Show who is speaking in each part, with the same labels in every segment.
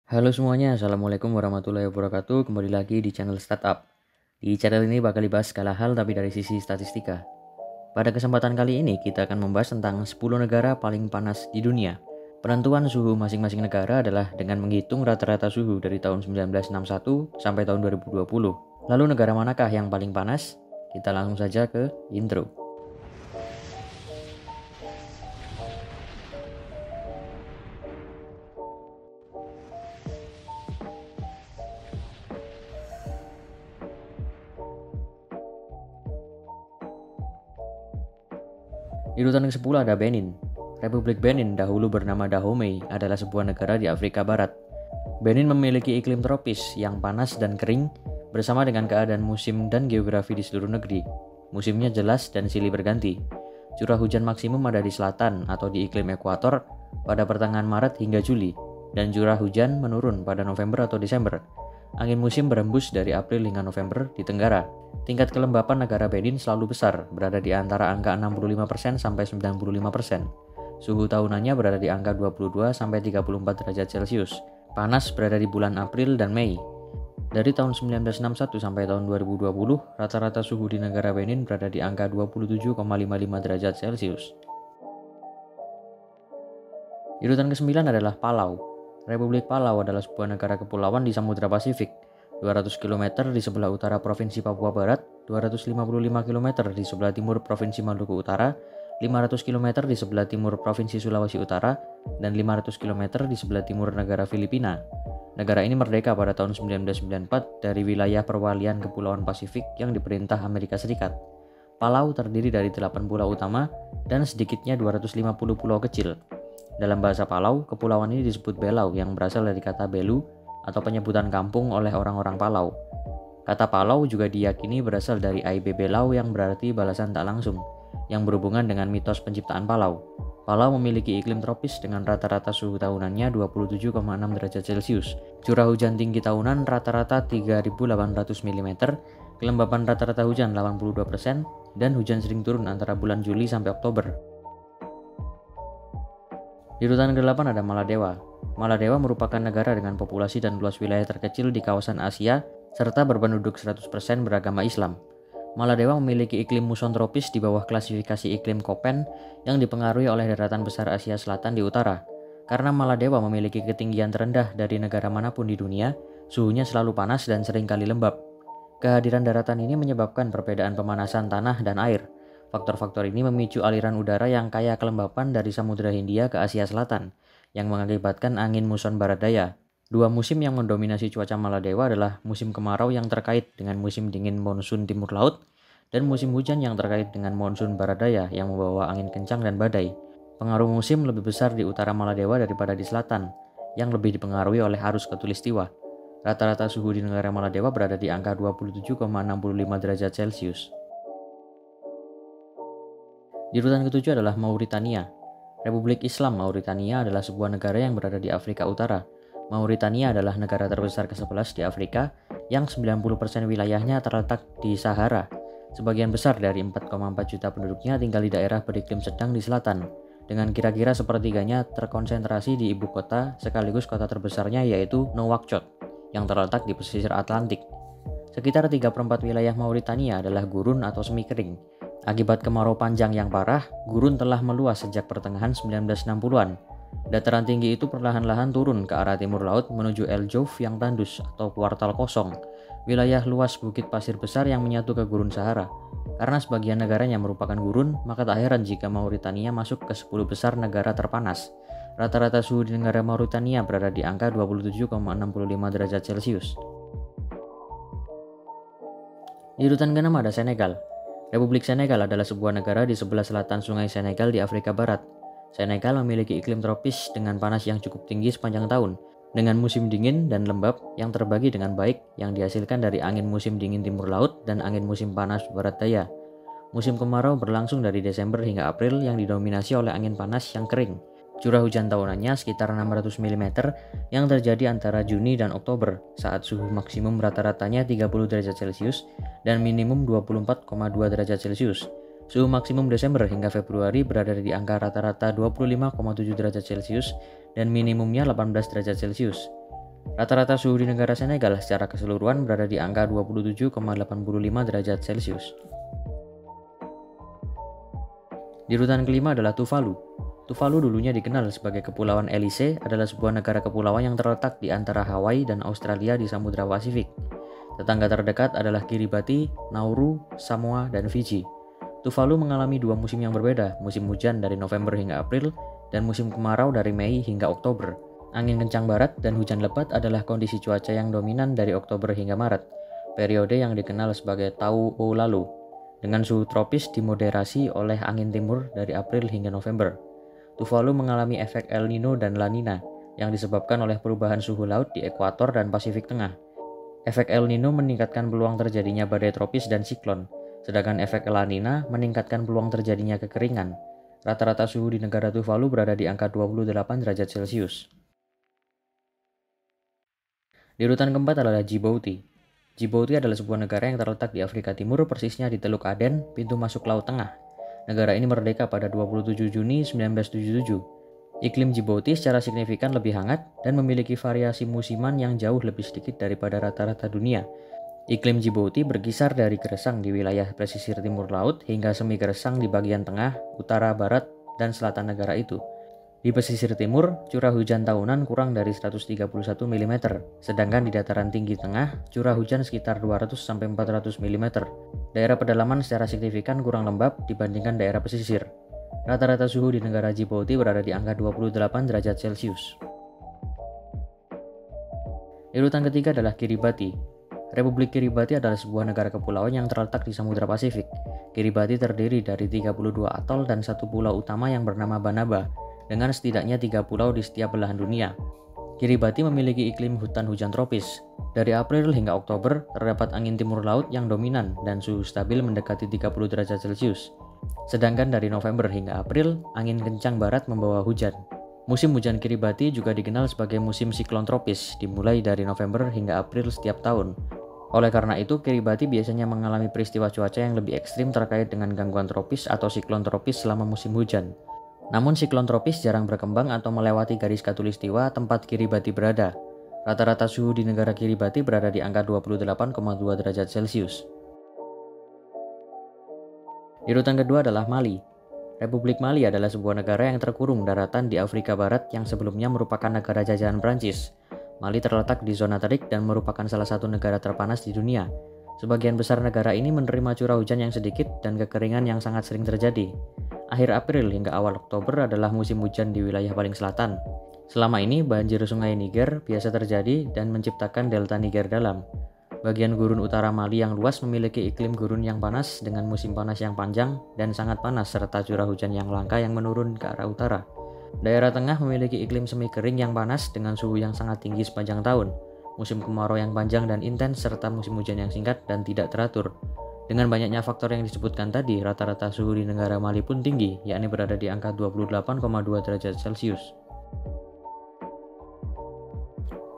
Speaker 1: Halo semuanya, Assalamualaikum warahmatullahi wabarakatuh. Kembali lagi di channel Startup. Di channel ini bakal dibahas segala hal tapi dari sisi statistika. Pada kesempatan kali ini kita akan membahas tentang 10 negara paling panas di dunia. Penentuan suhu masing-masing negara adalah dengan menghitung rata-rata suhu dari tahun 1961 sampai tahun 2020. Lalu negara manakah yang paling panas? Kita langsung saja ke intro. Di urutan ke-10 ada Benin. Republik Benin, dahulu bernama Dahomey, adalah sebuah negara di Afrika Barat. Benin memiliki iklim tropis yang panas dan kering bersama dengan keadaan musim dan geografi di seluruh negeri. Musimnya jelas dan silih berganti. Curah hujan maksimum ada di selatan atau di iklim ekuator pada pertengahan Maret hingga Juli, dan curah hujan menurun pada November atau Desember. Angin musim berembus dari April hingga November di Tenggara. Tingkat kelembapan negara Benin selalu besar, berada di antara angka 65% sampai 95%. Suhu tahunannya berada di angka 22 sampai 34 derajat Celcius. Panas berada di bulan April dan Mei. Dari tahun 1961 sampai tahun 2020, rata-rata suhu di negara Benin berada di angka 27,55 derajat Celcius. Di urutan ke-9 adalah Palau. Republik Palau adalah sebuah negara kepulauan di Samudra Pasifik. 200 km di sebelah utara Provinsi Papua Barat, 255 km di sebelah timur Provinsi Maluku Utara, 500 km di sebelah timur Provinsi Sulawesi Utara, dan 500 km di sebelah timur negara Filipina. Negara ini merdeka pada tahun 1994 dari wilayah perwalian Kepulauan Pasifik yang diperintah Amerika Serikat. Palau terdiri dari 8 pulau utama dan sedikitnya 250 pulau kecil. Dalam bahasa Palau, kepulauan ini disebut Belau yang berasal dari kata Belu atau penyebutan kampung oleh orang-orang Palau. Kata Palau juga diyakini berasal dari Aibe Belau yang berarti balasan tak langsung, yang berhubungan dengan mitos penciptaan Palau. Palau memiliki iklim tropis dengan rata-rata suhu tahunannya 27,6 derajat Celcius. Curah hujan tinggi tahunan rata-rata 3.800 mm, kelembapan rata-rata hujan 82%, dan hujan sering turun antara bulan Juli sampai Oktober. Di urutan ke-8 ada Maladewa. Maladewa merupakan negara dengan populasi dan luas wilayah terkecil di kawasan Asia serta berpenduduk 100% beragama Islam. Maladewa memiliki iklim muson tropis di bawah klasifikasi iklim Köppen yang dipengaruhi oleh daratan besar Asia Selatan di utara. Karena Maladewa memiliki ketinggian terendah dari negara manapun di dunia, suhunya selalu panas dan seringkali lembab. Kehadiran daratan ini menyebabkan perbedaan pemanasan tanah dan air. Faktor-faktor ini memicu aliran udara yang kaya kelembapan dari Samudra Hindia ke Asia Selatan, yang mengakibatkan angin muson barat daya. Dua musim yang mendominasi cuaca Maladewa adalah musim kemarau yang terkait dengan musim dingin monsun timur laut, dan musim hujan yang terkait dengan monsun barat daya yang membawa angin kencang dan badai. Pengaruh musim lebih besar di utara Maladewa daripada di selatan, yang lebih dipengaruhi oleh arus khatulistiwa. Rata-rata suhu di negara Maladewa berada di angka 27,65 derajat Celcius. Di urutan ke-7 adalah Mauritania. Republik Islam Mauritania adalah sebuah negara yang berada di Afrika Utara. Mauritania adalah negara terbesar ke-11 di Afrika yang 90% wilayahnya terletak di Sahara. Sebagian besar dari 4,4 juta penduduknya tinggal di daerah beriklim sedang di selatan, dengan kira-kira sepertiganya terkonsentrasi di ibu kota sekaligus kota terbesarnya yaitu Nouakchott yang terletak di pesisir Atlantik. Sekitar 3/4 wilayah Mauritania adalah gurun atau semi kering. Akibat kemarau panjang yang parah, gurun telah meluas sejak pertengahan 1960-an. Dataran tinggi itu perlahan-lahan turun ke arah timur laut menuju El Jouf yang tandus atau kuartal kosong, wilayah luas bukit pasir besar yang menyatu ke gurun Sahara. Karena sebagian negaranya merupakan gurun, maka tak heran jika Mauritania masuk ke 10 besar negara terpanas. Rata-rata suhu di negara Mauritania berada di angka 27,65 derajat Celcius. Di urutan ke-6 ada Senegal. Republik Senegal adalah sebuah negara di sebelah selatan Sungai Senegal di Afrika Barat. Senegal memiliki iklim tropis dengan panas yang cukup tinggi sepanjang tahun, dengan musim dingin dan lembab yang terbagi dengan baik yang dihasilkan dari angin musim dingin timur laut dan angin musim panas barat daya. Musim kemarau berlangsung dari Desember hingga April yang didominasi oleh angin panas yang kering. Curah hujan tahunannya sekitar 600 mm yang terjadi antara Juni dan Oktober saat suhu maksimum rata-ratanya 30 derajat Celcius dan minimum 24,2 derajat Celcius. Suhu maksimum Desember hingga Februari berada di angka rata-rata 25,7 derajat Celcius dan minimumnya 18 derajat Celcius. Rata-rata suhu di negara Senegal secara keseluruhan berada di angka 27,85 derajat Celcius. Di urutan kelima adalah Tuvalu. Tuvalu dulunya dikenal sebagai Kepulauan Ellice, adalah sebuah negara kepulauan yang terletak di antara Hawaii dan Australia di Samudra Pasifik. Tetangga terdekat adalah Kiribati, Nauru, Samoa, dan Fiji. Tuvalu mengalami dua musim yang berbeda, musim hujan dari November hingga April, dan musim kemarau dari Mei hingga Oktober. Angin kencang barat dan hujan lebat adalah kondisi cuaca yang dominan dari Oktober hingga Maret, periode yang dikenal sebagai Tau O Lalu, dengan suhu tropis dimoderasi oleh angin timur dari April hingga November. Tuvalu mengalami efek El Nino dan La Nina yang disebabkan oleh perubahan suhu laut di ekuator dan Pasifik Tengah. Efek El Nino meningkatkan peluang terjadinya badai tropis dan siklon, sedangkan efek La Nina meningkatkan peluang terjadinya kekeringan. Rata-rata suhu di negara Tuvalu berada di angka 28 derajat Celcius. Di urutan keempat adalah Djibouti. Djibouti adalah sebuah negara yang terletak di Afrika Timur, persisnya di Teluk Aden, pintu masuk Laut Tengah. Negara ini merdeka pada 27 Juni 1977. Iklim Djibouti secara signifikan lebih hangat dan memiliki variasi musiman yang jauh lebih sedikit daripada rata-rata dunia. Iklim Djibouti berkisar dari gersang di wilayah pesisir timur laut hingga semi gersang di bagian tengah, utara, barat, dan selatan negara itu. Di pesisir timur, curah hujan tahunan kurang dari 131 mm, sedangkan di dataran tinggi tengah, curah hujan sekitar 200-400 mm. Daerah pedalaman secara signifikan kurang lembab dibandingkan daerah pesisir. Rata-rata suhu di negara Djibouti berada di angka 28 derajat Celcius. Di urutan ketiga adalah Kiribati. Republik Kiribati adalah sebuah negara kepulauan yang terletak di Samudra Pasifik. Kiribati terdiri dari 32 atol dan satu pulau utama yang bernama Banaba, dengan setidaknya 3 pulau di setiap belahan dunia. Kiribati memiliki iklim hutan hujan tropis. Dari April hingga Oktober, terdapat angin timur laut yang dominan dan suhu stabil mendekati 30 derajat Celcius. Sedangkan dari November hingga April, angin kencang barat membawa hujan. Musim hujan Kiribati juga dikenal sebagai musim siklon tropis, dimulai dari November hingga April setiap tahun. Oleh karena itu, Kiribati biasanya mengalami peristiwa cuaca yang lebih ekstrim terkait dengan gangguan tropis atau siklon tropis selama musim hujan. Namun siklon tropis jarang berkembang atau melewati garis khatulistiwa tempat Kiribati berada. Rata-rata suhu di negara Kiribati berada di angka 28,2 derajat Celcius. Di urutan kedua adalah Mali. Republik Mali adalah sebuah negara yang terkurung daratan di Afrika Barat yang sebelumnya merupakan negara jajahan Prancis. Mali terletak di zona terik dan merupakan salah satu negara terpanas di dunia. Sebagian besar negara ini menerima curah hujan yang sedikit dan kekeringan yang sangat sering terjadi. Akhir April hingga awal Oktober adalah musim hujan di wilayah paling selatan. Selama ini, banjir sungai Niger biasa terjadi dan menciptakan delta Niger dalam. Bagian gurun utara Mali yang luas memiliki iklim gurun yang panas dengan musim panas yang panjang dan sangat panas serta curah hujan yang langka yang menurun ke arah utara. Daerah tengah memiliki iklim semi kering yang panas dengan suhu yang sangat tinggi sepanjang tahun, musim kemarau yang panjang dan intens serta musim hujan yang singkat dan tidak teratur. Dengan banyaknya faktor yang disebutkan tadi, rata-rata suhu di negara Mali pun tinggi, yakni berada di angka 28,2 derajat Celcius.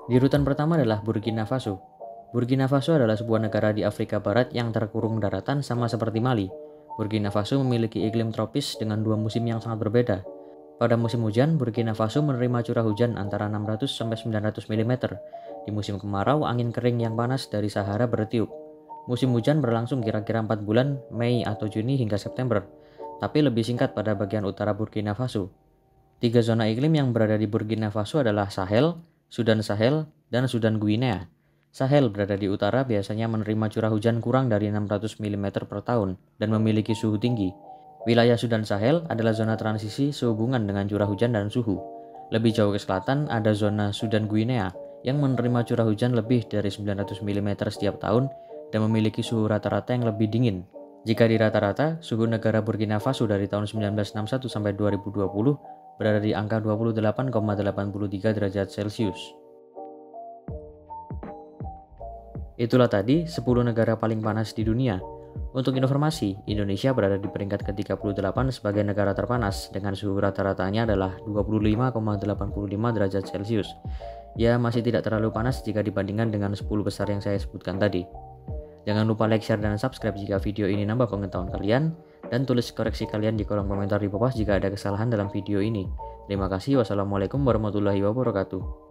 Speaker 1: Di urutan pertama adalah Burkina Faso. Burkina Faso adalah sebuah negara di Afrika Barat yang terkurung daratan sama seperti Mali. Burkina Faso memiliki iklim tropis dengan dua musim yang sangat berbeda. Pada musim hujan, Burkina Faso menerima curah hujan antara 600-900 mm. Di musim kemarau, angin kering yang panas dari Sahara bertiup. Musim hujan berlangsung kira-kira 4 bulan, Mei atau Juni hingga September, tapi lebih singkat pada bagian utara Burkina Faso. 3 zona iklim yang berada di Burkina Faso adalah Sahel, Sudan Sahel, dan Sudan Guinea. Sahel berada di utara biasanya menerima curah hujan kurang dari 600 mm per tahun dan memiliki suhu tinggi. Wilayah Sudan Sahel adalah zona transisi sehubungan dengan curah hujan dan suhu. Lebih jauh ke selatan ada zona Sudan Guinea yang menerima curah hujan lebih dari 900 mm setiap tahun dan memiliki suhu rata-rata yang lebih dingin. Jika di rata-rata, suhu negara Burkina Faso dari tahun 1961 sampai 2020 berada di angka 28,83 derajat Celcius. Itulah tadi 10 negara paling panas di dunia. Untuk informasi, Indonesia berada di peringkat ke-38 sebagai negara terpanas dengan suhu rata-ratanya adalah 25,85 derajat Celcius. Ya, masih tidak terlalu panas jika dibandingkan dengan 10 besar yang saya sebutkan tadi. Jangan lupa like, share, dan subscribe jika video ini nambah pengetahuan kalian, dan tulis koreksi kalian di kolom komentar di bawah jika ada kesalahan dalam video ini. Terima kasih. Wassalamualaikum warahmatullahi wabarakatuh.